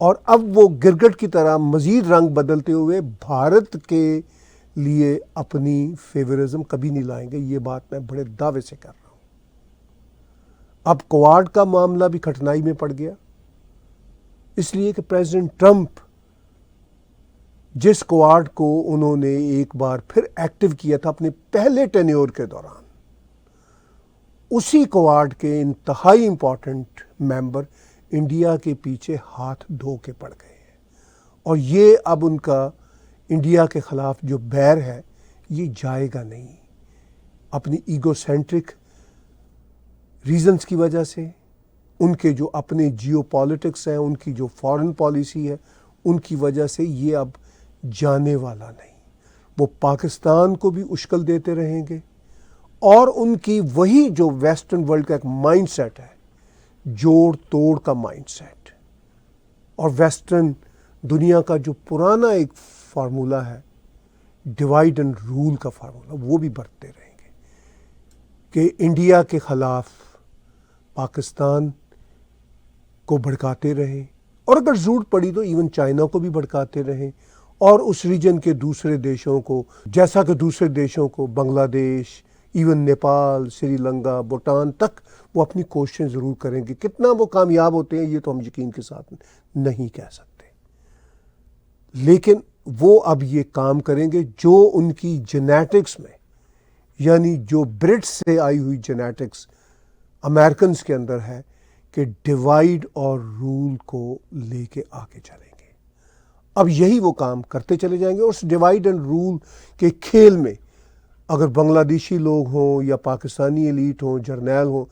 اور اب وہ گرگٹ کی طرح مزید رنگ بدلتے ہوئے بھارت کے لیے اپنی فیورزم کبھی نہیں لائیں گے. یہ بات میں بڑے دعوے سے کر رہا ہوں. اب کوارڈ کا معاملہ بھی کٹھنائی میں پڑ گیا، اس لیے کہ پریزیڈنٹ ٹرمپ جس کوارڈ کو انہوں نے ایک بار پھر ایکٹیو کیا تھا اپنے پہلے ٹینیور کے دوران، اسی کوارڈ کے انتہائی امپورٹنٹ ممبر انڈیا کے پیچھے ہاتھ دھو کے پڑ گئے ہیں. اور یہ اب ان کا انڈیا کے خلاف جو بیر ہے یہ جائے گا نہیں. اپنی ایگو سینٹرک ریزنز کی وجہ سے، ان کے جو اپنے جیو پالیٹکس ہیں، ان کی جو فارن پالیسی ہے، ان کی وجہ سے یہ اب جانے والا نہیں. وہ پاکستان کو بھی اشکل دیتے رہیں گے، اور ان کی وہی جو ویسٹرن ورلڈ کا ایک مائنڈ سیٹ ہے، جوڑ توڑ کا مائنڈ سیٹ، اور ویسٹرن دنیا کا جو پرانا ایک فارمولہ ہے، ڈیوائڈ اینڈ رول کا فارمولہ، وہ بھی برتتے رہیں گے کہ انڈیا کے خلاف پاکستان کو بھڑکاتے رہیں، اور اگر ضرورت پڑی تو ایون چائنا کو بھی بھڑکاتے رہیں، اور اس ریجن کے دوسرے دیشوں کو، جیسا کہ دوسرے دیشوں کو بنگلہ دیش، ایون نیپال، سری لنکا، بھوٹان تک وہ اپنی کوششیں ضرور کریں گے. کتنا وہ کامیاب ہوتے ہیں یہ تو ہم یقین کے ساتھ نہیں کہہ سکتے، لیکن وہ اب یہ کام کریں گے جو ان کی جینیٹکس میں، یعنی جو برٹس سے آئی ہوئی جینیٹکس امریکنز کے اندر ہے، کہ ڈیوائیڈ اور رول کو لے کے آگے چلیں گے. اب یہی وہ کام کرتے چلے جائیں گے. اس ڈیوائیڈ اینڈ رول کے کھیل میں اگر بنگلہ دیشی لوگ ہوں یا پاکستانی ایلیٹ ہوں، جرنیل ہوں،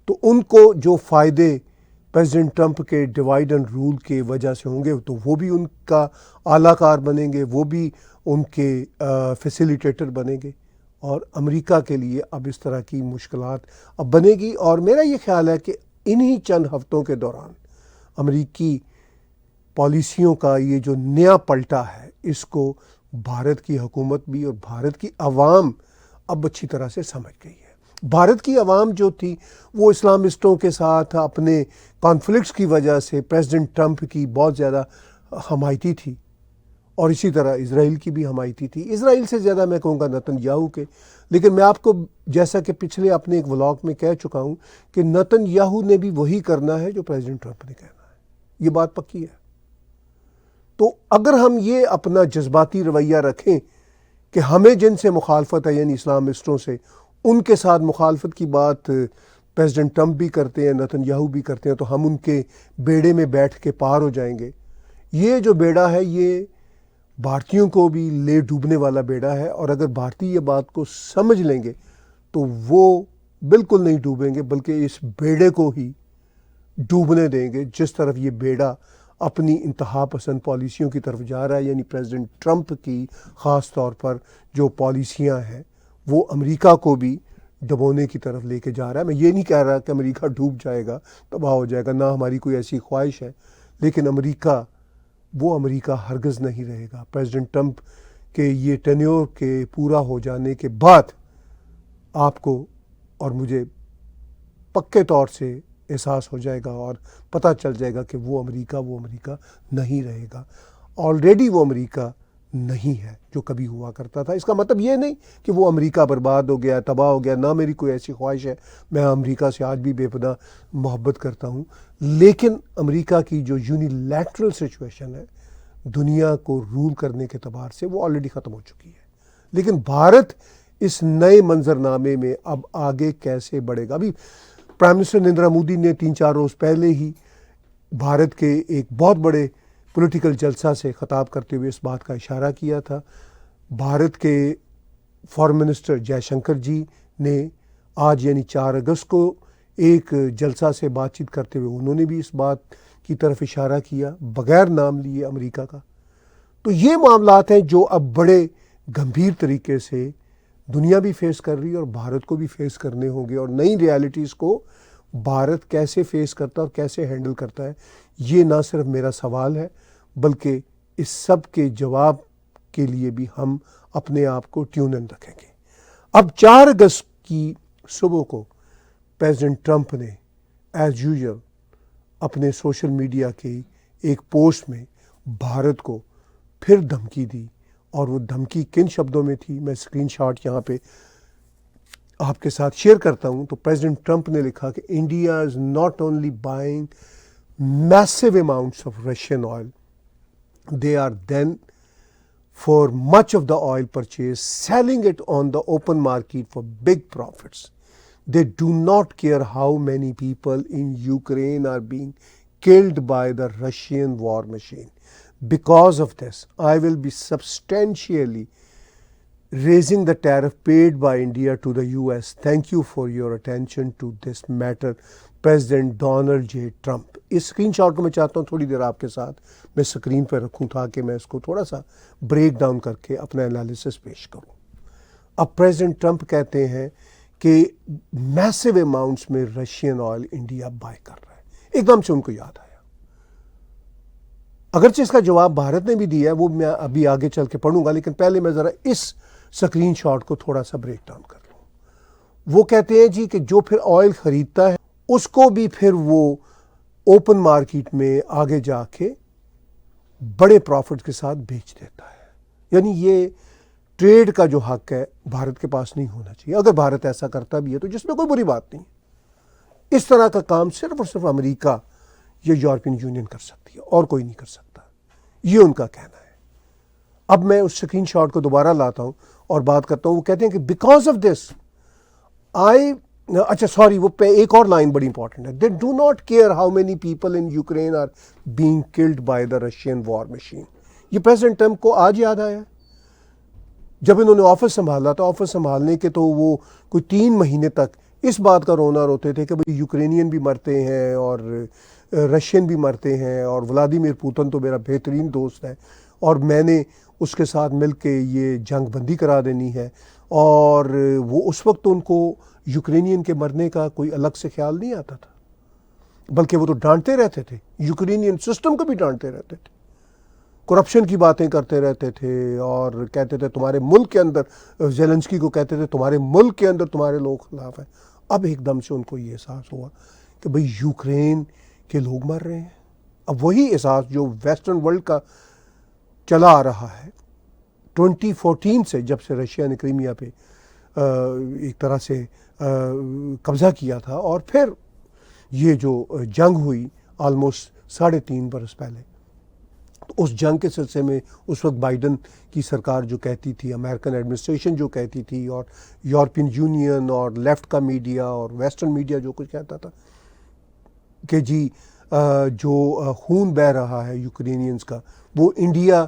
تو ان کو جو فائدے پریزیڈنٹ ٹرمپ کے ڈیوائیڈ اینڈ رول کے وجہ سے ہوں گے تو وہ بھی ان کا اعلیٰ کار بنیں گے، وہ بھی ان کے فیسیلیٹیٹر بنیں گے. اور امریکہ کے لیے اب اس طرح کی مشکلات اب بنے گی. اور میرا یہ خیال ہے کہ انہی چند ہفتوں کے دوران امریکی پالیسیوں کا یہ جو نیا پلٹا ہے، اس کو بھارت کی حکومت بھی اور بھارت کی عوام اب اچھی طرح سے سمجھ گئی ہے. بھارت کی عوام جو تھی وہ اسلامسٹوں کے ساتھ اپنے کانفلکٹس کی وجہ سے پریزیڈنٹ ٹرمپ کی بہت زیادہ حمایتی تھی، اور اسی طرح اسرائیل کی بھی حمایتی تھی. اسرائیل سے زیادہ میں کہوں گا نتن یاہو کے. لیکن میں آپ کو جیسا کہ پچھلے اپنے ایک ولاگ میں کہہ چکا ہوں کہ نتن یاہو نے بھی وہی کرنا ہے جو پریزیڈنٹ ٹرمپ نے کہنا ہے. یہ بات پکی ہے. تو اگر ہم یہ اپنا جذباتی رویہ رکھیں کہ ہمیں جن سے مخالفت ہے، یعنی اسلامسٹوں سے، ان کے ساتھ مخالفت کی بات پریزیڈنٹ ٹرمپ بھی کرتے ہیں، نتن یاہو بھی کرتے ہیں، تو ہم ان کے بیڑے میں بیٹھ کے پار ہو جائیں گے. یہ جو بیڑا ہے یہ بھارتیوں کو بھی لے ڈوبنے والا بیڑا ہے، اور اگر بھارتی یہ بات کو سمجھ لیں گے تو وہ بالکل نہیں ڈوبیں گے، بلکہ اس بیڑے کو ہی ڈوبنے دیں گے جس طرف یہ بیڑا اپنی انتہا پسند پالیسیوں کی طرف جا رہا ہے. یعنی پریزیڈنٹ ٹرمپ کی خاص طور پر جو پالیسیاں ہیں وہ امریکہ کو بھی ڈبونے کی طرف لے کے جا رہا ہے. میں یہ نہیں کہہ رہا کہ امریکہ ڈوب جائے گا، تباہ ہو جائے گا، نہ ہماری کوئی ایسی خواہش ہے، لیکن وہ امریکہ ہرگز نہیں رہے گا. پریزیڈنٹ ٹرمپ کے یہ ٹینیور کے پورا ہو جانے کے بعد آپ کو اور مجھے پکے طور سے احساس ہو جائے گا اور پتہ چل جائے گا کہ وہ امریکہ نہیں رہے گا. آلریڈی وہ امریکہ نہیں ہے جو کبھی ہوا کرتا تھا. اس کا مطلب یہ نہیں کہ وہ امریکہ برباد ہو گیا، تباہ ہو گیا. نہ میری کوئی ایسی خواہش ہے، میں امریکہ سے آج بھی بے پناہ محبت کرتا ہوں، لیکن امریکہ کی جو یونیلیٹرل سچویشن ہے دنیا کو رول کرنے کے اعتبار سے وہ آلریڈی ختم ہو چکی ہے. لیکن بھارت اس نئے منظرنامے میں اب آگے کیسے بڑھے گا؟ ابھی پرائم منسٹر نریندر مودی نے 3-4 روز پہلے ہی بھارت کے ایک بہت بڑے پولیٹیکل جلسہ سے خطاب کرتے ہوئے اس بات کا اشارہ کیا تھا. بھارت کے فارن منسٹر جے شنکر جی نے آج یعنی 4 اگست کو ایک جلسہ سے بات چیت کرتے ہوئے انہوں نے بھی اس بات کی طرف اشارہ کیا بغیر نام لیے امریکہ کا. تو یہ معاملات ہیں جو اب بڑے گمبھیر طریقے سے دنیا بھی فیس کر رہی ہے اور بھارت کو بھی فیس کرنے ہوں گے. اور نئی ریالٹیز کو بھارت کیسے فیس کرتا ہے اور کیسے ہینڈل کرتا ہے، یہ نہ صرف میرا سوال ہے بلکہ اس سب کے جواب کے لیے بھی ہم اپنے آپ کو ٹیون ان رکھیں گے. اب 4 اگست کی صبح کو پریزیڈنٹ ٹرمپ نے ایز یوزول اپنے سوشل میڈیا کی ایک پوسٹ میں بھارت کو پھر دھمکی دی، اور وہ دھمکی کن شبدوں میں تھی میں اسکرین شاٹ یہاں پہ آپ کے ساتھ شیئر کرتا ہوں. تو پریزیڈنٹ ٹرمپ نے لکھا کہ India is not only buying massive amounts of Russian oil, they are then for much of the oil purchase, selling it on the open market for big profits. They do not care how many people in Ukraine are being killed by the Russian war machine. Because of this, I will be substantially raising the tariff paid by India to the US. Thank you for your attention to this matter. President Donald J. Trump. Us screen shot کو میں چاہتا ہوں تھوڑی دیر آپ کے ساتھ میں screen پہ رکھوں تاکہ میں اس کو تھوڑا سا بریک ڈاؤن کر کے اپنا انالیسس پیش کروں. اب پریزیڈنٹ ٹرمپ کہتے ہیں کہ میسو اماؤنٹس میں رشین آئل انڈیا بائی کر رہا ہے. ایک دم سے ان کو یاد آیا، اگرچہ اس کا جواب بھارت نے بھی دیا ہے، وہ میں ابھی آگے چل کے پڑھوں گا، لیکن پہلے میں ذرا اس اسکرین شاٹ کو تھوڑا سا بریک ڈاؤن کر لوں. وہ کہتے ہیں جی کہ جو پھر آئل خریدتا ہے اس کو بھی پھر وہ اوپن مارکیٹ میں آگے جا کے بڑے پروفٹ کے ساتھ بیچ دیتا ہے. یعنی یہ ٹریڈ کا جو حق ہے بھارت کے پاس نہیں ہونا چاہیے. اگر بھارت ایسا کرتا بھی ہے تو جس میں کوئی بری بات نہیں. اس طرح کا کام صرف اور صرف امریکہ یا یورپین یونین کر سکتی ہے اور کوئی نہیں کر سکتا، یہ ان کا کہنا ہے. اب میں اس اسکرین شاٹ کو دوبارہ لاتا ہوں اور بات کرتا ہوں. وہ کہتے ہیں کہ بیکاز آف دس اچھا سوری، وہ ایک اور لائن بڑی امپورٹنٹ ہے. They do not care how many people in Ukraine are being killed by the Russian war machine. یہ پریزیڈنٹ ٹرمپ کو آج یاد آیا جب انہوں نے آفس سنبھالا. تو آفس سنبھالنے کے تو وہ کوئی 3 مہینے تک اس بات کا رونا روتے تھے کہ بھئی یوکرینین بھی مرتے ہیں اور رشین بھی مرتے ہیں، اور ولادیمیر پوتن تو میرا بہترین دوست ہے اور میں نے اس کے ساتھ مل کے یہ جنگ بندی کرا دینی ہے. اور وہ اس وقت ان کو یوکرینین کے مرنے کا کوئی الگ سے خیال نہیں آتا تھا، بلکہ وہ تو ڈانٹتے رہتے تھے، یوکرینین سسٹم کو بھی ڈانٹتے رہتے تھے، کرپشن کی باتیں کرتے رہتے تھے، اور کہتے تھے تمہارے ملک کے اندر، زیلنسکی کو کہتے تھے تمہارے ملک کے اندر تمہارے لوگ خلاف ہیں. اب ایک دم سے ان کو یہ احساس ہوا کہ بھئی یوکرین کے لوگ مر رہے ہیں. اب وہی احساس جو ویسٹرن ورلڈ کا چلا آ رہا ہے 2014 سے، جب سے رشیا نے کرائمیا پہ ایک طرح سے قبضہ کیا تھا، اور پھر یہ جو جنگ ہوئی آلموسٹ 3.5 برس پہلے. تو اس جنگ کے سلسلے میں اس وقت بائیڈن کی سرکار جو کہتی تھی، امریکن ایڈمنسٹریشن جو کہتی تھی، اور یورپین یونین اور لیفٹ کا میڈیا اور ویسٹرن میڈیا جو کچھ کہتا تھا کہ جی جو خون بہہ رہا ہے یوکرینینز کا وہ انڈیا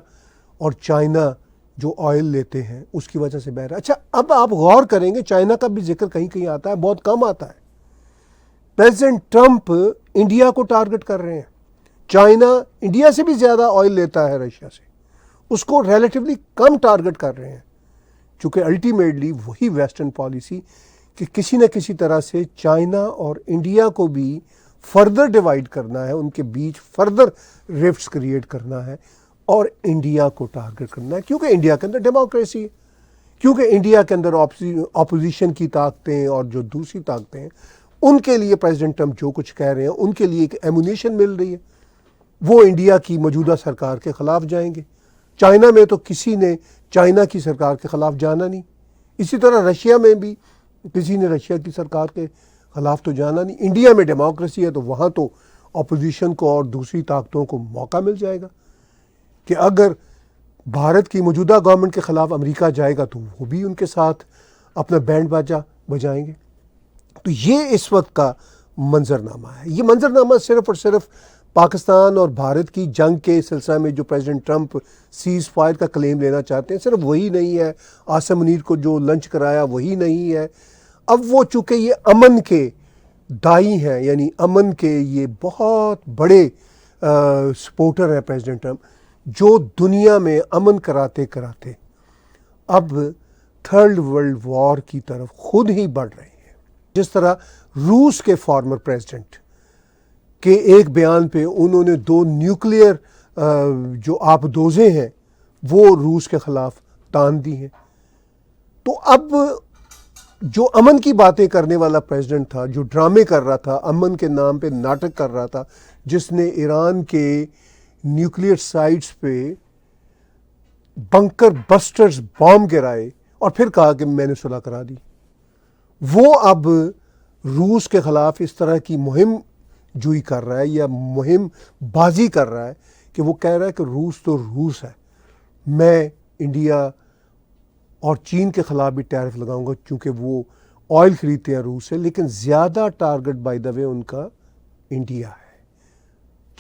اور چائنا جو آئل لیتے ہیں اس کی وجہ سے بہہ رہا ہے. اچھا اب آپ غور کریں گے چائنا کا بھی ذکر کہیں کہیں آتا ہے، بہت کم آتا ہے. پریزیڈنٹ ٹرمپ انڈیا کو ٹارگٹ کر رہے ہیں. چائنا انڈیا سے بھی زیادہ آئل لیتا ہے رشیا سے، اس کو ریلیٹیولی کم ٹارگٹ کر رہے ہیں، چونکہ الٹیمیٹلی وہی ویسٹرن پالیسی کہ کسی نہ کسی طرح سے چائنا اور انڈیا کو بھی فردر ڈیوائیڈ کرنا ہے، ان کے بیچ فردر رفٹس کریٹ کرنا ہے اور انڈیا کو ٹارگٹ کرنا ہے، کیونکہ انڈیا کے اندر ڈیموکریسی ہے، کیونکہ انڈیا کے اندر اپوزیشن کی طاقتیں اور جو دوسری طاقتیں ہیں ان کے لیے پریزیڈنٹ ٹرمپ جو کچھ کہہ رہے ہیں ان کے لیے ایک ایمونیشن مل رہی ہے. وہ انڈیا کی موجودہ سرکار کے خلاف جائیں گے. چائنا میں تو کسی نے چائنا کی سرکار کے خلاف جانا نہیں، اسی طرح رشیا میں بھی کسی نے رشیا کی سرکار کے خلاف تو جانا نہیں. انڈیا میں ڈیموکریسی ہے تو وہاں تو اپوزیشن کو اور دوسری طاقتوں کو موقع مل جائے گا کہ اگر بھارت کی موجودہ گورنمنٹ کے خلاف امریکہ جائے گا تو وہ بھی ان کے ساتھ اپنا بینڈ باجا بجائیں گے. تو یہ اس وقت کا منظرنامہ ہے. یہ منظرنامہ صرف اور صرف پاکستان اور بھارت کی جنگ کے سلسلہ میں جو پریزیڈنٹ ٹرمپ سیز فائر کا کلیم لینا چاہتے ہیں صرف وہی نہیں ہے، عاصم منیر کو جو لنچ کرایا وہی نہیں ہے. اب وہ چونکہ یہ امن کے دائی ہیں، یعنی امن کے یہ بہت بڑے سپورٹر ہیں پریزیڈنٹ ٹرمپ، جو دنیا میں امن کراتے کراتے اب 3rd ورلڈ وار کی طرف خود ہی بڑھ رہے ہیں. جس طرح روس کے فارمر پریزیڈنٹ کے ایک بیان پہ انہوں نے 2 نیوکلیئر جو آبدوزیں ہیں وہ روس کے خلاف تان دی ہیں. تو اب جو امن کی باتیں کرنے والا پریزیڈنٹ تھا، جو ڈرامے کر رہا تھا، امن کے نام پہ ناٹک کر رہا تھا، جس نے ایران کے نیوکلیئر سائٹس پہ بنکر بسٹرز بام گرائے اور پھر کہا کہ میں نے صلح کرا دی. وہ اب روس کے خلاف اس طرح کی مہم جوئی کر رہا ہے یا مہم بازی کر رہا ہے کہ وہ کہہ رہا ہے کہ روس تو روس ہے، میں انڈیا اور چین کے خلاف بھی ٹیرف لگاؤں گا چونکہ وہ آئل خریدتے ہیں روس سے، لیکن زیادہ ٹارگٹ بائی دا وے ان کا انڈیا ہے.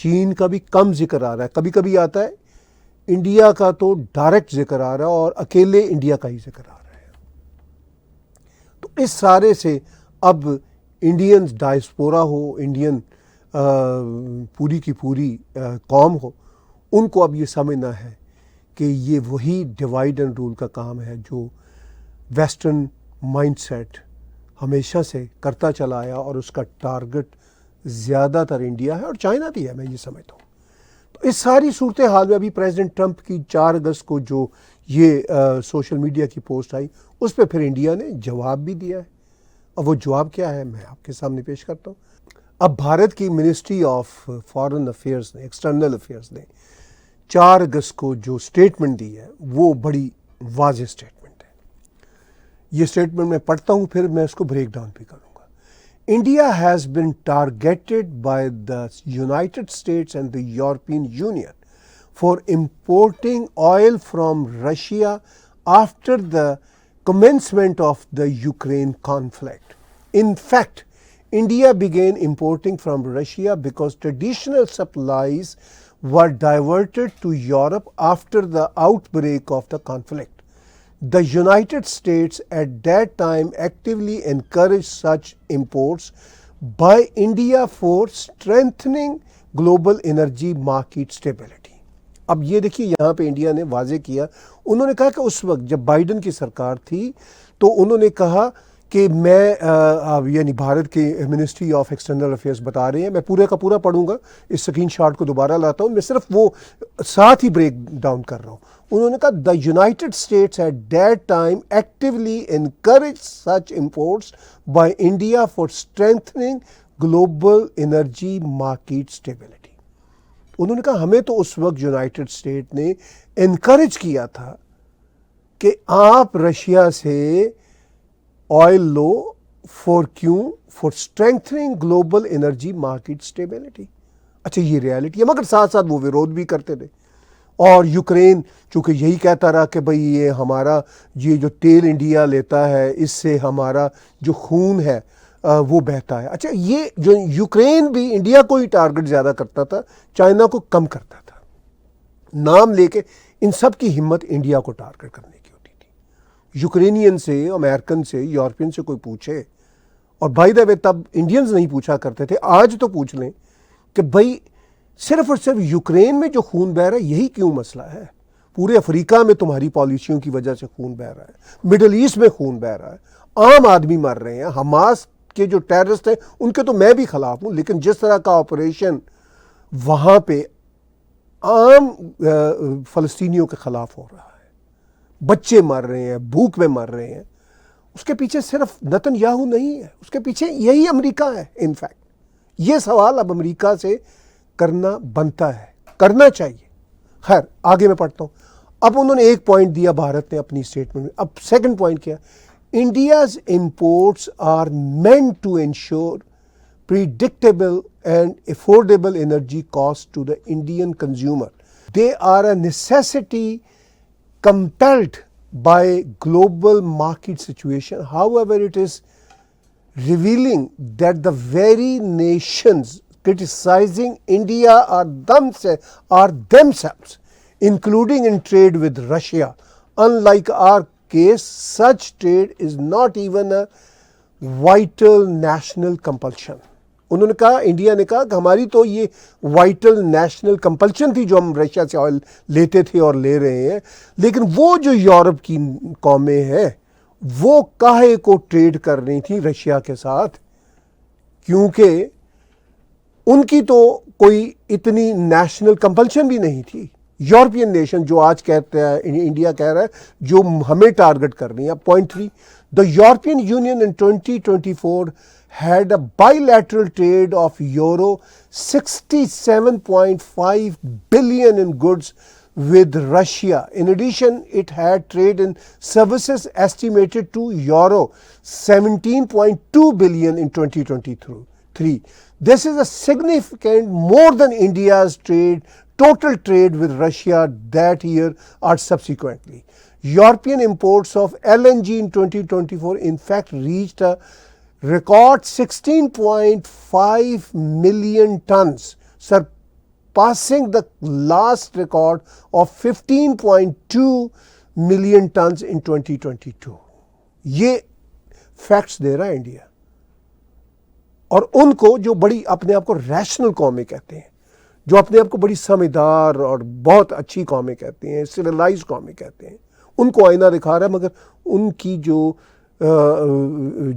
چین کا بھی کم ذکر آ رہا ہے، کبھی کبھی آتا ہے. انڈیا کا تو ڈائریکٹ ذکر آ رہا ہے اور اکیلے انڈیا کا ہی ذکر آ رہا ہے. تو اس سارے سے اب انڈین ڈائسپورا ہو، انڈین پوری کی پوری قوم ہو، ان کو اب یہ سمجھنا ہے کہ یہ وہی ڈیوائڈ اینڈ رول کا کام ہے جو ویسٹرن مائنڈ سیٹ ہمیشہ سے کرتا چلا آیا، اور اس کا ٹارگٹ زیادہ تر انڈیا ہے اور چائنا بھی ہے، میں یہ سمجھتا ہوں. تو اس ساری صورتحال میں ابھی پریزیڈنٹ ٹرمپ کی 4 اگست کو جو یہ سوشل میڈیا کی پوسٹ آئی، اس پہ پھر انڈیا نے جواب بھی دیا ہے. اور وہ جواب کیا ہے میں آپ کے سامنے پیش کرتا ہوں. اب بھارت کی منسٹری آف فارن افیئرز نے، ایکسٹرنل افیئرز نے 4 اگست کو جو سٹیٹمنٹ دی ہے وہ بڑی واضح سٹیٹمنٹ ہے. یہ سٹیٹمنٹ میں پڑھتا ہوں، پھر میں اس کو بریک ڈاؤن بھی کروں گا. India has been targeted by the United States and the European Union for importing oil from Russia after the commencement of the Ukraine conflict. In fact, India began importing from Russia because traditional supplies were diverted to Europe after the outbreak of the conflict. The United States at that time actively encouraged such imports by India for strengthening global energy market stability. اب یہ دیکھیے یہاں پہ India نے واضح کیا، انہوں نے کہا کہ اس وقت جب بائیڈن کی سرکار تھی تو انہوں نے کہا کہ میں یعنی بھارت کے منسٹری آف ایکسٹرنل افیئرز بتا رہے ہیں، میں پورے کا پورا پڑھوں گا، اس سکرین شاٹ کو دوبارہ لاتا ہوں، میں صرف وہ ساتھ ہی بریک ڈاؤن کر رہا ہوں. انہوں نے کہا the United States at that time actually encourage such imports by India for strengthening global energy market stability. انہوں نے کہا ہمیں تو اس وقت یونائٹڈ اسٹیٹ نے انکریج کیا تھا کہ آپ رشیا سے آئل لو، فور کیوں؟ For strengthening global energy market stability. اچھا یہ ریالٹی ہے، مگر ساتھ ساتھ وہ ویرودھ بھی کرتے تھے. اور یوکرین چونکہ یہی کہتا رہا کہ بھئی یہ ہمارا یہ جو تیل انڈیا لیتا ہے اس سے ہمارا جو خون ہے وہ بہتا ہے. اچھا یہ جو یوکرین بھی انڈیا کو ہی ٹارگٹ زیادہ کرتا تھا، چائنا کو کم کرتا تھا. نام لے کے ان سب کی ہمت انڈیا کو ٹارگٹ کرنے کی ہوتی تھی. یوکرینین سے، امریکن سے، یورپین سے کوئی پوچھے، اور بائی دا وے تب انڈینز نہیں پوچھا کرتے تھے، آج تو پوچھ لیں کہ بھئی صرف اور صرف یوکرین میں جو خون بہہ رہا ہے یہی کیوں مسئلہ ہے؟ پورے افریقہ میں تمہاری پالیسیوں کی وجہ سے خون بہہ رہا ہے، مڈل ایسٹ میں خون بہہ رہا ہے، عام آدمی مر رہے ہیں. حماس کے جو ٹیررسٹ ہیں ان کے تو میں بھی خلاف ہوں، لیکن جس طرح کا آپریشن وہاں پہ عام فلسطینیوں کے خلاف ہو رہا ہے، بچے مر رہے ہیں، بھوک میں مر رہے ہیں، اس کے پیچھے صرف نتن یاہو نہیں ہے، اس کے پیچھے یہی امریکہ ہے. انفیکٹ یہ سوال اب امریکہ سے کرنا بنتا ہے، کرنا چاہیے. خیر آگے میں پڑھتا ہوں. اب انہوں نے ایک پوائنٹ دیا بھارت نے اپنی اسٹیٹمنٹ میں. اب سیکنڈ پوائنٹ کیا؟ India's imports are meant to ensure predictable and affordable energy costs to the Indian consumer. They are a necessity compelled by global market situation. However, it is revealing that the very nations criticizing India are themselves, including in trade with Russia. Unlike our case, such trade is not even a vital national compulsion. انہوں نے کہا، India نے کہا کہ ہماری تو یہ vital national compulsion تھی جو ہم رشیا سے آئل لیتے تھے اور لے رہے ہیں، لیکن وہ جو یورپ کی قومیں ہیں وہ کاہے کو ٹریڈ کر رہی تھیں رشیا کے ساتھ، کیونکہ ان کی تو کوئی اتنی نیشنل کمپلشن بھی نہیں تھی. یورپین نیشن جو آج کہتا ہے انڈیا کہہ رہا ہے جو ہمیں ٹارگٹ کر رہی ہیں. Point 3, the European Union in 2024 had a bilateral trade of euro 67.5 billion in goods with Russia. In addition, it had trade in services estimated to euro 17.2 billion in 2023. This is a significant more than India's total trade with Russia that year or subsequently. European imports of LNG in 2024 in fact reached a record 16.5 million tons, surpassing the last record of 15.2 million tons in 2022. یہ facts دے رہا ہے India. اور ان کو جو بڑی اپنے آپ کو ریشنل قومیں کہتے ہیں, جو اپنے آپ کو بڑی سمجھدار اور بہت اچھی قومیں کہتے ہیں, سویلائز قومیں کہتے ہیں, ان کو آئینہ دکھا رہا ہے. مگر ان کی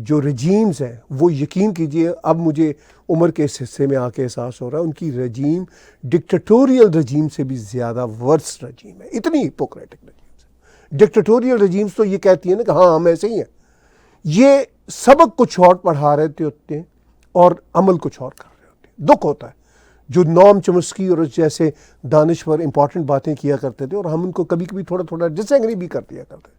جو رجیمز ہیں وہ یقین کیجئے, اب مجھے عمر کے اس حصے میں آ کے احساس ہو رہا ہے, ان کی رجیم ڈکٹیٹوریل رجیم سے بھی زیادہ ورس رجیم ہے. اتنی ہپوکریٹک رجیمز ہیں. ڈکٹیٹوریل رجیمز تو یہ کہتی ہیں نا کہ ہاں ہم ایسے ہی ہیں. یہ سبق کچھ اور پڑھا رہے ہوتے ہیں اور عمل کچھ اور کر رہے ہوتے ہیں. دکھ ہوتا ہے جو نوم چمسکی اور جیسے دانشور امپورٹنٹ باتیں کیا کرتے تھے اور ہم ان کو کبھی کبھی تھوڑا تھوڑا ڈس ایگری بھی کر دیا کرتے.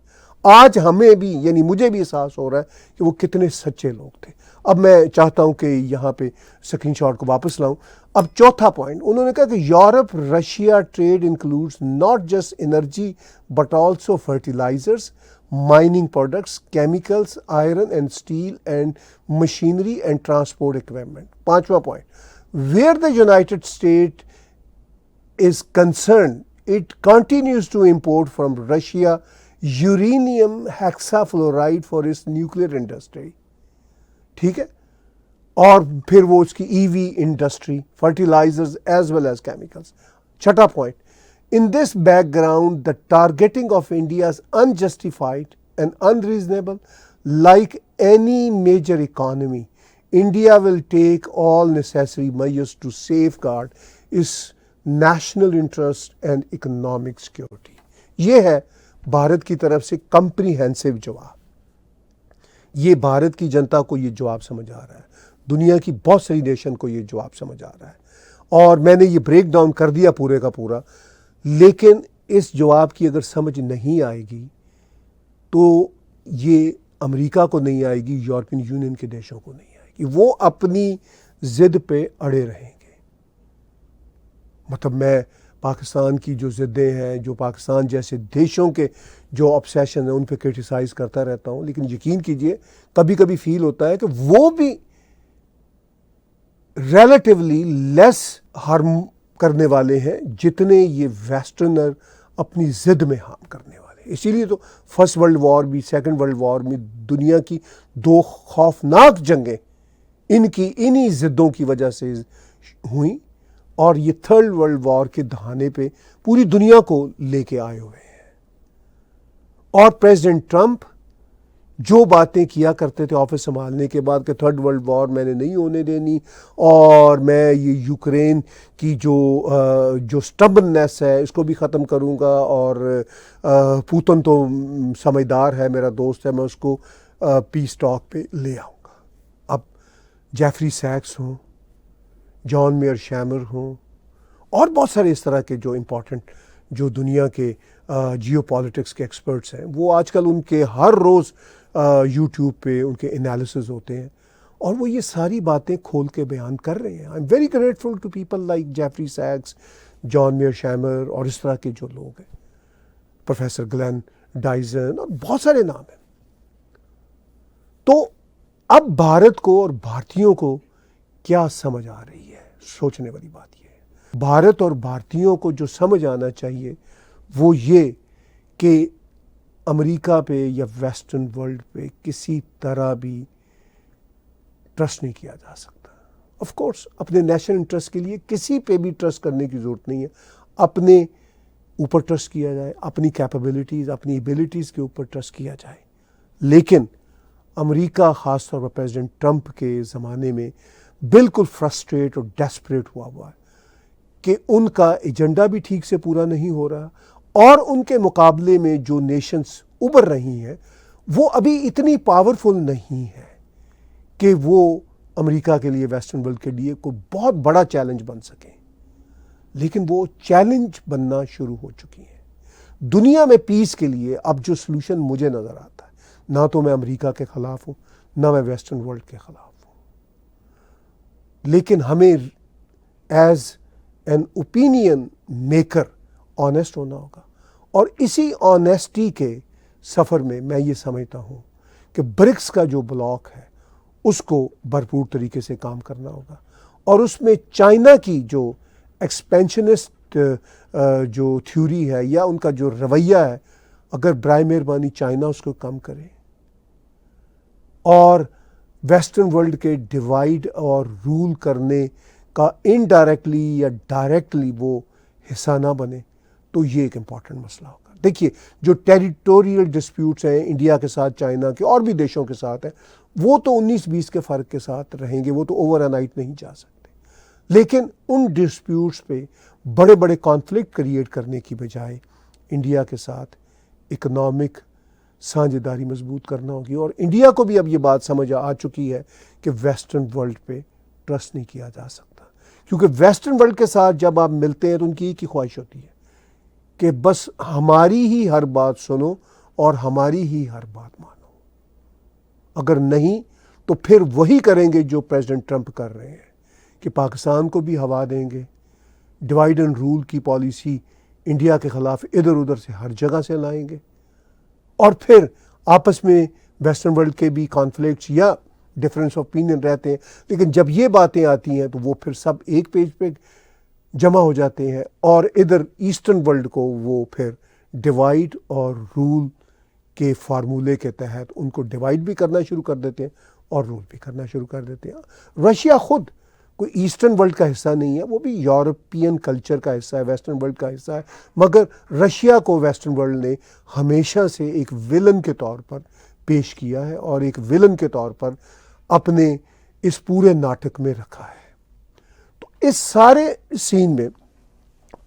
آج ہمیں بھی یعنی مجھے بھی احساس ہو رہا ہے کہ وہ کتنے سچے لوگ تھے. اب میں چاہتا ہوں کہ یہاں پہ اسکرین شاٹ کو واپس لاؤں. اب چوتھا پوائنٹ انہوں نے کہا کہ Europe Russia trade includes not just energy but also fertilisers, mining products, chemicals, iron and steel and machinery and transport equipment. پانچواں point, where the United States is concerned, it continues to import from Russia uranium hexafluoride for its nuclear industry. ٹھیک ہے, اور پھر وہ اس کی E V industry, fertilizers as well as chemicals. چھٹا point, in this background, the targeting of India is unjustified and unreasonable. Like any major economy, India will take all necessary measures to safeguard its national interest and economic security. یہ ہے بھارت کی طرف سے comprehensive جواب. یہ بھارت کی جنتا کو یہ جواب سمجھ آ رہا ہے, دنیا کی بہت ساری نیشن کو یہ جواب سمجھ آ رہا ہے. اور میں نے یہ بریک ڈاؤن کر دیا پورے کا پورا, لیکن اس جواب کی اگر سمجھ نہیں آئے گی تو یہ امریکہ کو نہیں آئے گی, یورپین یونین کے دیشوں کو نہیں آئے گی. وہ اپنی ضد پہ اڑے رہیں گے. مطلب میں پاکستان کی جو ضدیں ہیں, جو پاکستان جیسے دیشوں کے جو آبسیشن ہیں, ان پہ کرٹیسائز کرتا رہتا ہوں, لیکن یقین کیجئے کبھی کبھی فیل ہوتا ہے کہ وہ بھی ریلیٹیولی لیس ہارم کرنے والے ہیں جتنے یہ ویسٹرنر اپنی ضد میں ہارم کرنے والے ہیں. اسی لیے تو فرسٹ ورلڈ وار بھی, سیکنڈ ورلڈ وار میں دنیا کی دو خوفناک جنگیں انہی ضدوں کی وجہ سے ہوئیں, اور یہ تھرڈ ورلڈ وار کے دہانے پہ پوری دنیا کو لے کے آئے ہوئے ہیں. اور پریزیڈنٹ ٹرمپ جو باتیں کیا کرتے تھے آفس سنبھالنے کے بعد کہ تھرڈ ورلڈ وار میں نے نہیں ہونے دینی, اور میں یہ یوکرین کی جو سٹبننیس ہے اس کو بھی ختم کروں گا, اور پوتن تو سمجھدار ہے, میرا دوست ہے, میں اس کو پیس ٹاک پہ لے آؤں گا. اب جیفری سیکس ہوں, جان میئر شیمر ہوں, اور بہت سارے اس طرح کے جو امپورٹنٹ جو دنیا کے جیو پالیٹکس کے ایکسپرٹس ہیں, وہ آج کل ان کے ہر روز یوٹیوب پہ ان کے انالیسز ہوتے ہیں, اور وہ یہ ساری باتیں کھول کے بیان کر رہے ہیں. I am very grateful to people like Jeffrey سیکس, جان میئر شیمر, اور اس طرح کے جو لوگ ہیں, پروفیسر گلین ڈائزن, اور بہت سارے نام ہیں. تو اب بھارت کو اور بھارتیوں کو کیا سمجھ آ رہی ہے؟ سوچنے والی بات یہ ہے. بھارت اور بھارتیوں کو جو سمجھ آنا چاہیے وہ یہ کہ امریکہ پہ یا ویسٹرن ورلڈ پہ کسی طرح بھی ٹرسٹ نہیں کیا جا سکتا. آف کورس اپنے نیشنل انٹرسٹ کے لیے کسی پہ بھی ٹرسٹ کرنے کی ضرورت نہیں ہے. اپنے اوپر ٹرسٹ کیا جائے, اپنی کیپیبلٹیز, اپنی ایبلٹیز کے اوپر ٹرسٹ کیا جائے. لیکن امریکہ خاص طور پر پریزیڈنٹ ٹرمپ کے زمانے میں بالکل فرسٹریٹ اور ڈیسپریٹ ہوا ہے. کہ ان کا ایجنڈا بھی ٹھیک سے پورا نہیں ہو رہا، اور ان کے مقابلے میں جو نیشنز ابھر رہی ہیں وہ ابھی اتنی پاورفل نہیں ہے کہ وہ امریکہ کے لیے، ویسٹرن ورلڈ کے لیے کوئی بہت بڑا چیلنج بن سکیں، لیکن وہ چیلنج بننا شروع ہو چکی ہیں۔ دنیا میں پیس کے لیے اب جو سلوشن مجھے نظر آتا ہے، نہ تو میں امریکہ کے خلاف ہوں، نہ میں ویسٹرن ورلڈ کے خلاف ہوں، لیکن ہمیں as an opinion maker honest ہونا ہوگا، اور اسی آنیسٹی کے سفر میں یہ سمجھتا ہوں کہ برکس کا جو بلاک ہے اس کو بھرپور طریقے سے کام کرنا ہوگا، اور اس میں چائنا کی جو ایکسپینشنسٹ جو تھیوری ہے یا ان کا جو رویہ ہے، اگر برائے مہربانی چائنا اس کو کم کرے اور ویسٹرن ورلڈ کے ڈیوائیڈ اور رول کرنے کا انڈائریکٹلی یا ڈائریکٹلی وہ حصہ نہ بنے، تو یہ ایک امپورٹنٹ مسئلہ ہوگا۔ دیکھیے، جو ٹیریٹوریل ڈسپیوٹس ہیں انڈیا کے ساتھ، چائنا کے اور بھی دیشوں کے ساتھ ہیں، وہ تو 19-20 کے فرق کے ساتھ رہیں گے، وہ تو اوور نائٹ نہیں جا سکتے، لیکن ان ڈسپیوٹس پہ بڑے بڑے کانفلکٹ کریٹ کرنے کی بجائے انڈیا کے ساتھ اکنامک سانجھ داری مضبوط کرنا ہوگی، اور انڈیا کو بھی اب یہ بات سمجھ آ چکی ہے کہ ویسٹرن ورلڈ پہ ٹرسٹ نہیں کیا جا سکتا، کیونکہ ویسٹرن ورلڈ کے ساتھ جب آپ ملتے ہیں تو ان کی ایک ہی خواہش ہوتی ہے کہ بس ہماری ہی ہر بات سنو اور ہماری ہی ہر بات مانو، اگر نہیں تو پھر وہی کریں گے جو پریزیڈنٹ ٹرمپ کر رہے ہیں کہ پاکستان کو بھی ہوا دیں گے، ڈیوائیڈ اینڈ رول کی پالیسی انڈیا کے خلاف ادھر ادھر سے ہر جگہ سے لائیں گے، اور پھر آپس میں ویسٹرن ورلڈ کے بھی کانفلکٹس یا ڈفرینس آف اوپینین رہتے ہیں، لیکن جب یہ باتیں آتی ہیں تو وہ پھر سب ایک پیج پہ جمع ہو جاتے ہیں، اور ادھر ایسٹرن ورلڈ کو وہ پھر ڈیوائیڈ اور رول کے فارمولے کے تحت ان کو ڈیوائیڈ بھی کرنا شروع کر دیتے ہیں اور رول بھی کرنا شروع کر دیتے ہیں۔ رشیا خود کوئی ایسٹرن ورلڈ کا حصہ نہیں ہے، وہ بھی یورپین کلچر کا حصہ ہے، ویسٹرن ورلڈ کا حصہ ہے، مگر رشیا کو ویسٹرن ورلڈ نے ہمیشہ سے ایک ویلن کے طور پر پیش کیا ہے، اور ایک ویلن کے طور پر اپنے اس پورے ناٹک میں رکھا ہے۔ تو اس سارے سین میں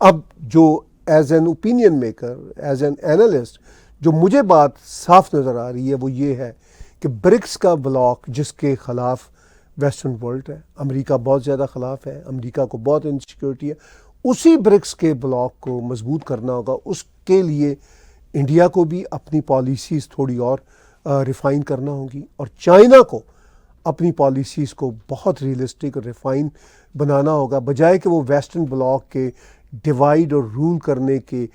اب جو as an opinion maker, as an analyst, جو مجھے بات صاف نظر آ رہی ہے وہ یہ ہے کہ برکس کا بلاک جس کے خلاف ویسٹرن ورلڈ ہے، امریکہ بہت زیادہ خلاف ہے، امریکہ کو بہت انسیکیورٹی ہے، اسی برکس کے بلاک کو مضبوط کرنا ہوگا۔ اس کے لیے انڈیا کو بھی اپنی پالیسیز تھوڑی اور ریفائن کرنا ہوگی، اور چائنا کو اپنی پالیسیز کو بہت ریئلسٹک اور ریفائن بنانا ہوگا، بجائے کہ وہ ویسٹرن بلاک کے ڈیوائیڈ اور رول کرنے کے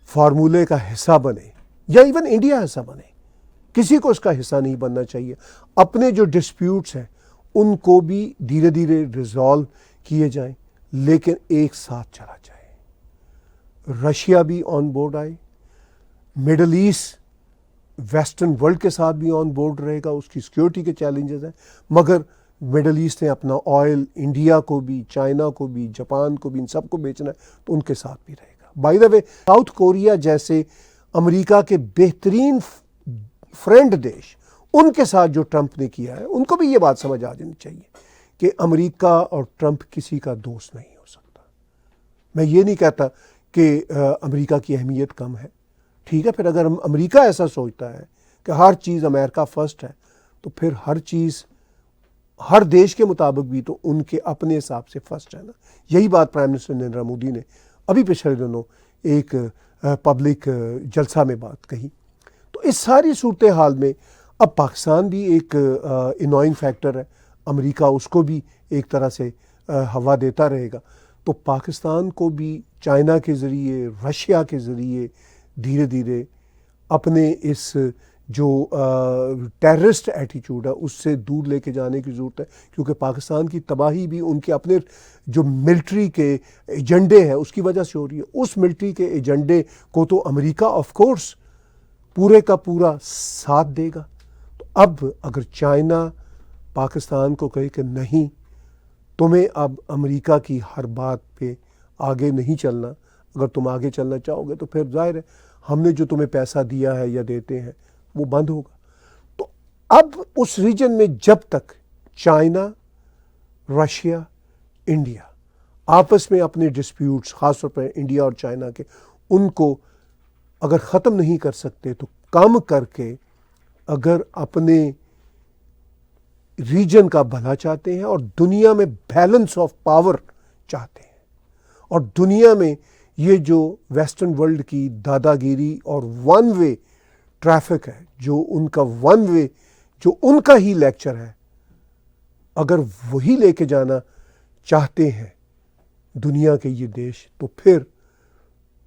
فارمولے کا حصہ بنے، یا ایون انڈیا حصہ بنے۔ کسی کو اس کا حصہ نہیں بننا چاہیے۔ اپنے جو ڈسپیوٹس ہیں ان کو بھی دھیرے دھیرے ریزالو کیے جائیں، لیکن ایک ساتھ چلا جائے۔ رشیا بھی آن بورڈ آئے، مڈل ایسٹ ویسٹرن ورلڈ کے ساتھ بھی آن بورڈ رہے گا، اس کی سیکیورٹی کے چیلنجز ہیں، مگر مڈل ایسٹ نے اپنا آئل انڈیا کو بھی، چائنا کو بھی، جاپان کو بھی، ان سب کو بیچنا ہے، تو ان کے ساتھ بھی رہے گا۔ By the way, South Korea جیسے امریکہ کے بہترین فرینڈ دیش، ان کے ساتھ جو ٹرمپ نے کیا ہے، ان کو بھی یہ بات سمجھ آ جانی چاہیے کہ امریکہ اور ٹرمپ کسی کا دوست نہیں ہو سکتا۔ میں یہ نہیں کہتا کہ امریکہ کی اہمیت کم ہے، ٹھیک ہے، پھر اگر امریکہ ایسا سوچتا ہے کہ ہر چیز امریکہ فرسٹ ہے، تو پھر ہر چیز ہر دیش کے مطابق بھی تو ان کے اپنے حساب سے فرسٹ ہے نا۔ یہی بات پرائم منسٹر نریندر مودی نے ابھی پچھلے دنوں ایک پبلک جلسہ میں بات کہی۔ تو اس ساری صورتحال میں اب پاکستان بھی ایک انوائنگ فیکٹر ہے، امریکہ اس کو بھی ایک طرح سے ہوا دیتا رہے گا، تو پاکستان کو بھی چائنا کے ذریعے، رشیا کے ذریعے دھیرے دھیرے اپنے اس جو ٹیررسٹ ایٹیچیوڈ ہے اس سے دور لے کے جانے کی ضرورت ہے، کیونکہ پاکستان کی تباہی بھی ان کے اپنے جو ملٹری کے ایجنڈے ہیں اس کی وجہ سے ہو رہی ہے۔ اس ملٹری کے ایجنڈے کو تو امریکہ آف کورس پورے کا پورا ساتھ دے گا۔ تو اب اگر چائنا پاکستان کو کہے کہ نہیں، تمہیں اب امریکہ کی ہر بات پہ آگے نہیں چلنا، اگر تم آگے چلنا چاہو گے تو پھر ظاہر ہے ہم نے جو تمہیں پیسہ دیا ہے یا دیتے ہیں وہ بند ہوگا۔ تو اب اس ریجن میں جب تک چائنا، رشیا، انڈیا آپس میں اپنے ڈسپیوٹس، خاص طور پر انڈیا اور چائنا کے، ان کو اگر ختم نہیں کر سکتے تو کم کر کے اگر اپنے ریجن کا بھلا چاہتے ہیں اور دنیا میں بیلنس آف پاور چاہتے ہیں، اور دنیا میں یہ جو ویسٹرن ورلڈ کی دادا گیری اور ون وے ٹریفک ہے، جو ان کا ون وے، جو ان کا ہی لیکچر ہے، اگر وہی لے کے جانا چاہتے ہیں دنیا کے یہ دیش، تو پھر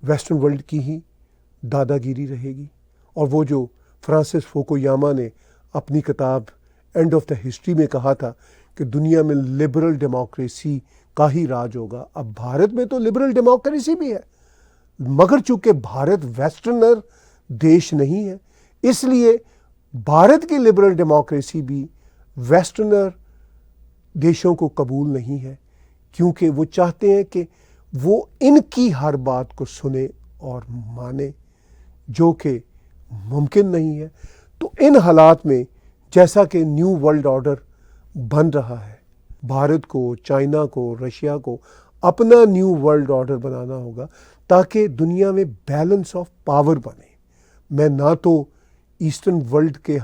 ویسٹرن ورلڈ کی ہی دادا گیری رہے گی۔ اور وہ جو فرانسس فوکویاما نے اپنی کتاب اینڈ آف دا ہسٹری میں کہا تھا کہ دنیا میں لبرل ڈیموکریسی کا ہی راج ہوگا۔ اب بھارت میں تو لبرل ڈیموکریسی بھی ہے، مگر چونکہ بھارت ویسٹرنر دیش نہیں ہے، اس لیے بھارت کی لبرل ڈیموکریسی بھی ویسٹرنر دیشوں کو قبول نہیں ہے، کیونکہ وہ چاہتے ہیں کہ وہ ان کی ہر بات کو سنے اور مانے، جو کہ ممکن نہیں ہے۔ تو ان حالات میں جیسا کہ نیو ورلڈ آرڈر بن رہا ہے، بھارت کو، چائنا کو، رشیا کو اپنا نیو ورلڈ آرڈر بنانا ہوگا تاکہ دنیا میں بیلنس آف پاور بنے۔ میں نہ تو ایسٹرن ورلڈ کے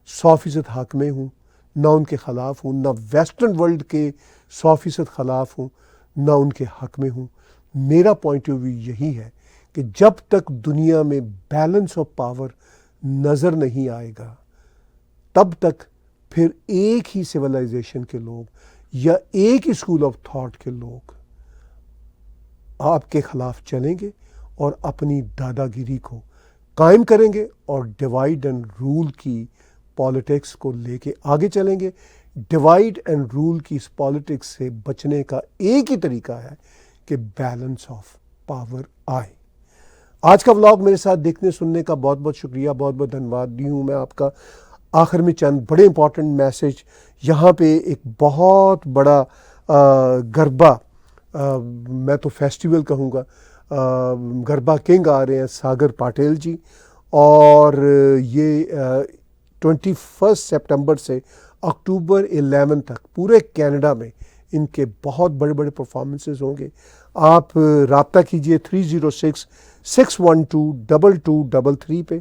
100% حق میں ہوں، نہ ان کے خلاف ہوں، نہ ویسٹرن ورلڈ کے 100% خلاف ہوں، نہ ان کے حق میں ہوں۔ میرا پوائنٹ آف ویو یہی ہے کہ جب تک دنیا میں بیلنس آف پاور نظر نہیں آئے گا، تب تک پھر ایک ہی سویلائزیشن کے لوگ یا ایک ہی اسکول آف تھاٹ کے لوگ آپ کے خلاف چلیں گے اور اپنی دادا گیری کو قائم کریں گے اور ڈیوائڈ اینڈ رول کی پالیٹکس کو لے کے آگے چلیں گے۔ ڈیوائڈ اینڈ رول کی اس پالیٹکس سے بچنے کا ایک ہی طریقہ ہے کہ بیلنس آف پاور آئے۔ آج کا ولاگ میرے ساتھ دیکھنے سننے کا بہت بہت شکریہ، بہت بہت دھنیواد ہوں میں آپ کا۔ آخر میں چند بڑے امپورٹنٹ میسج۔ یہاں پہ ایک بہت بڑا گربا، میں تو فیسٹیول کہوں گا، گربا کنگ آ رہے ہیں ساگر پاٹیل جی، اور یہ 21 سپٹمبر سے اکتوبر 11 تک پورے کینیڈا میں ان کے بہت بڑے بڑے پرفارمنسز ہوں گے۔ آپ رابطہ کیجئے 306-612-2233 پہ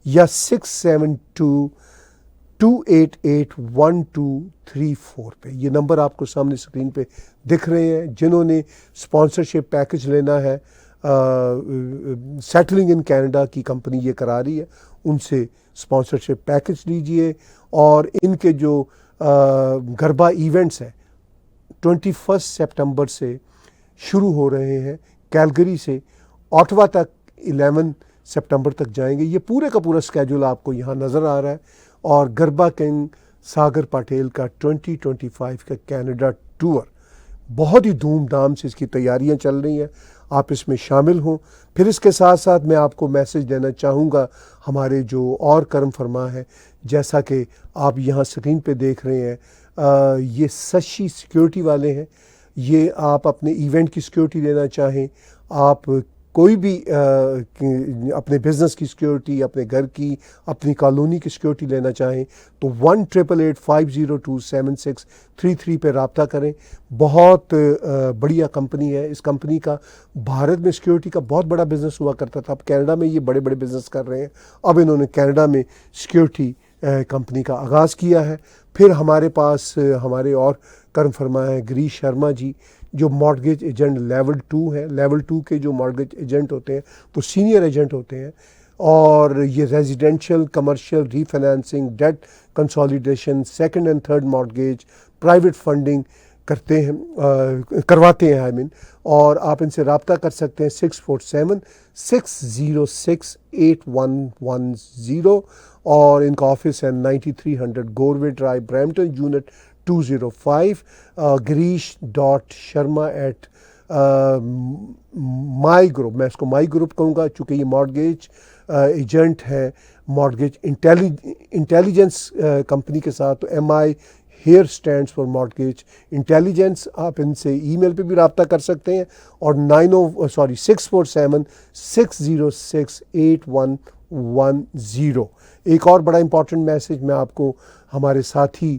یا 672-288-1234 پہ۔ یہ نمبر آپ کو سامنے اسکرین پہ دکھ رہے ہیں۔ جنہوں نے اسپانسرشپ پیکج لینا ہے، سیٹلنگ ان کینیڈا کی کمپنی یہ کرا رہی ہے، ان سے اسپانسرشپ پیکج لیجئے۔ اور ان کے جو گربا ایونٹس ہیں 21 سپٹمبر سے شروع ہو رہے ہیں کیلگری سے، اوٹوا تک 11 سپٹمبر تک جائیں گے۔ یہ پورے کا پورا اسکیجول آپ کو یہاں نظر آ رہا ہے، اور گربا کنگ ساگر پاٹیل کا 2025 کا کینیڈا ٹور بہت ہی دھوم دھام سے اس کی تیاریاں چل رہی ہیں، آپ اس میں شامل ہوں۔ پھر اس کے ساتھ ساتھ میں آپ کو میسج دینا چاہوں گا ہمارے جو اور کرم فرما ہے، جیسا کہ آپ یہاں اسکرین پہ دیکھ رہے ہیں، یہ سچی سیکیورٹی والے ہیں۔ یہ آپ اپنے ایونٹ کی سیکیورٹی لینا چاہیں، آپ کوئی بھی اپنے بزنس کی سیکیورٹی، اپنے گھر کی، اپنی کالونی کی سیکیورٹی لینا چاہیں تو 1-888-502-7633 پہ رابطہ کریں۔ بہت بڑھیا کمپنی ہے۔ اس کمپنی کا بھارت میں سیکیورٹی کا بہت بڑا بزنس ہوا کرتا تھا، اب کینیڈا میں یہ بڑے بڑے بزنس کر رہے ہیں۔ اب انہوں نے کینیڈا میں سیکیورٹی کمپنی کا آغاز کیا ہے۔ پھر ہمارے پاس ہمارے اور کرم فرما ہے گریش شرما جی، جو مارگیج ایجنٹ لیول 2 ہیں۔ لیول 2 کے جو مارگیج ایجنٹ ہوتے ہیں وہ سینئر ایجنٹ ہوتے ہیں، اور یہ residential, commercial, refinancing, debt consolidation, second and third mortgage, private funding کرواتے ہیں اور آپ ان سے رابطہ کر سکتے ہیں 647-606-8110، اور ان کا آفس ہے 9300 Goreway drive, Brampton, unit 205۔ girish.sharma@my group، میں اس کو مائی گروپ کہوں گا چونکہ یہ مارگیج ایجنٹ ہے مارگیج انٹیلیجنس کمپنی کے ساتھ، تو MI here stands for mortgage intelligence. آپ ان سے ای میل پہ بھی رابطہ کر سکتے ہیں، اور 647-606-8110۔ ایک اور بڑا امپورٹنٹ میسج میں آپ کو ہمارے ساتھی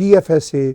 TFSA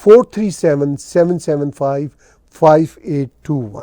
4377755821।